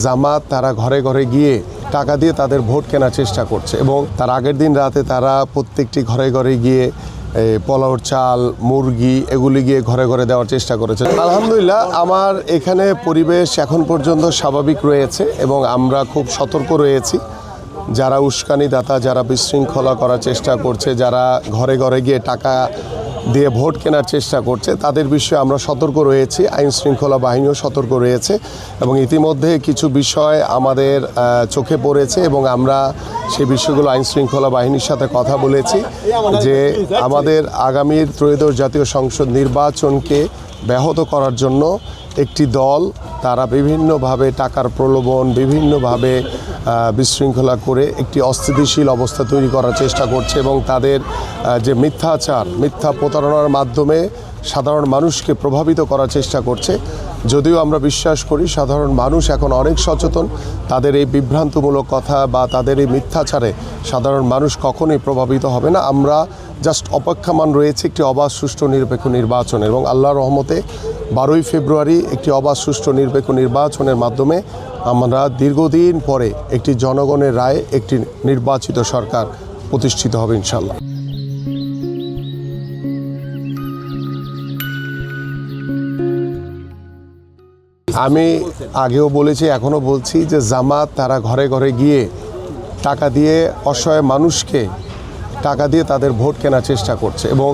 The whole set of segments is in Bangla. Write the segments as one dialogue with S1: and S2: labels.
S1: জামাত তারা ঘরে ঘরে গিয়ে টাকা দিয়ে তাদের ভোট কেনার চেষ্টা করছে এবং তার আগের দিন রাতে তারা প্রত্যেকটি ঘরে ঘরে গিয়ে পোলাওর চাল, মুরগি এগুলি গিয়ে ঘরে ঘরে দেওয়ার চেষ্টা করেছে। আলহামদুলিল্লাহ, আমার এখানে পরিবেশ এখন পর্যন্ত স্বাভাবিক রয়েছে এবং আমরা খুব সতর্ক রয়েছি। যারা উস্কানিদাতা, যারা বিশৃঙ্খলা করার চেষ্টা করছে, যারা ঘরে ঘরে গিয়ে টাকা দিয়ে ভোট কেনার চেষ্টা করছে, তাদের বিষয়ে আমরা সতর্ক রয়েছি। আইন শৃঙ্খলা বাহিনীও সতর্ক রয়েছে এবং ইতিমধ্যে কিছু বিষয় আমাদের চোখে পড়েছে এবং আমরা সেই বিষয়গুলো আইন শৃঙ্খলা বাহিনীর সাথে কথা বলেছি যে আমাদের আগামীর ত্রয়োদশ জাতীয় সংসদ নির্বাচনকে ব্যাহত করার জন্য একটি দল তারা বিভিন্নভাবে টাকার প্রলোভন, বিভিন্নভাবে বিশৃঙ্খলা করে একটি অস্থিতিশীল অবস্থা তৈরি করার চেষ্টা করছে এবং তাদের যে মিথ্যাচার, মিথ্যা প্রতারণার মাধ্যমে সাধারণ মানুষকে প্রভাবিত করার চেষ্টা করছে। যদিও আমরা বিশ্বাস করি সাধারণ মানুষ এখন অনেক সচেতন, তাদের এই বিভ্রান্তমূলক কথা বা তাদের এই মিথ্যাচারে সাধারণ মানুষ কখনোই প্রভাবিত হবে না। আমরা জাস্ট অপেক্ষমান রয়েছে একটি অবাধ, সুষ্ঠু, নিরপেক্ষ নির্বাচন এবং আল্লাহর রহমতে 12ই ফেব্রুয়ারি একটি অবাধ, সুষ্ঠু, নিরপেক্ষ নির্বাচনের মাধ্যমে আমরা দীর্ঘদিন পরে একটি জনগণের রায়ে একটি নির্বাচিত সরকার প্রতিষ্ঠিত হবে ইনশাল্লাহ। আমি আগেও বলেছি, এখনও বলছি যে জামাত তারা ঘরে ঘরে গিয়ে টাকা দিয়ে অসহায় মানুষকে টাকা দিয়ে তাদের ভোট কেনার চেষ্টা করছে এবং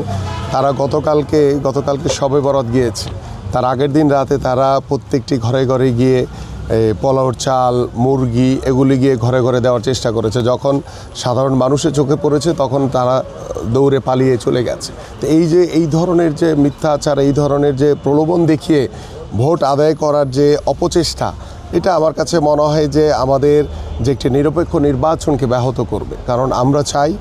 S1: তারা গতকালকে শবে বরাত গিয়েছে। তার আগের দিন রাতে তারা প্রত্যেকটি ঘরে ঘরে গিয়ে পোলাওর চাল, মুরগি এগুলি গিয়ে ঘরে ঘরে দেওয়ার চেষ্টা করেছে। যখন সাধারণ মানুষের চোখে পড়েছে তখন তারা দৌড়ে পালিয়ে চলে গেছে। তো এই ধরনের যে মিথ্যাচার, এই ধরনের যে প্রলোভন দেখিয়ে ভোট আদায় করার যে অপচেষ্টা, এটা আমার কাছে মনে হয় যে আমাদের যে একটি নিরপেক্ষ নির্বাচনকে ব্যাহত করবে। কারণ আমরা চাই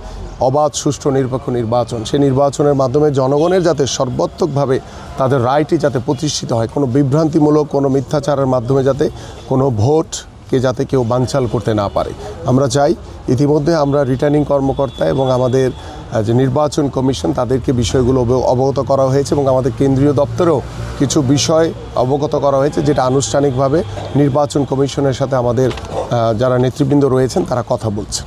S1: অবাধ, সুষ্ঠু, নিরপেক্ষ নির্বাচন। সেই নির্বাচনের মাধ্যমে জনগণের যাতে সর্বাত্মকভাবে তাদের রায়টি যাতে প্রতিষ্ঠিত হয়, কোনো বিভ্রান্তিমূলক কোনো মিথ্যাচারের মাধ্যমে যাতে কোনো ভোটকে যাতে কেউ বানচাল করতে না পারে আমরা চাই। ইতিমধ্যে আমরা রিটার্নিং কর্মকর্তা এবং আমাদের যে নির্বাচন কমিশন তাদেরকে বিষয়গুলো অবগত করা হয়েছে এবং আমাদের কেন্দ্রীয় দপ্তরেও কিছু বিষয় অবগত করা হয়েছে, যেটা আনুষ্ঠানিকভাবে নির্বাচন কমিশনের সাথে আমাদের যারা নেতৃবৃন্দ রয়েছেন তারা কথা বলছে।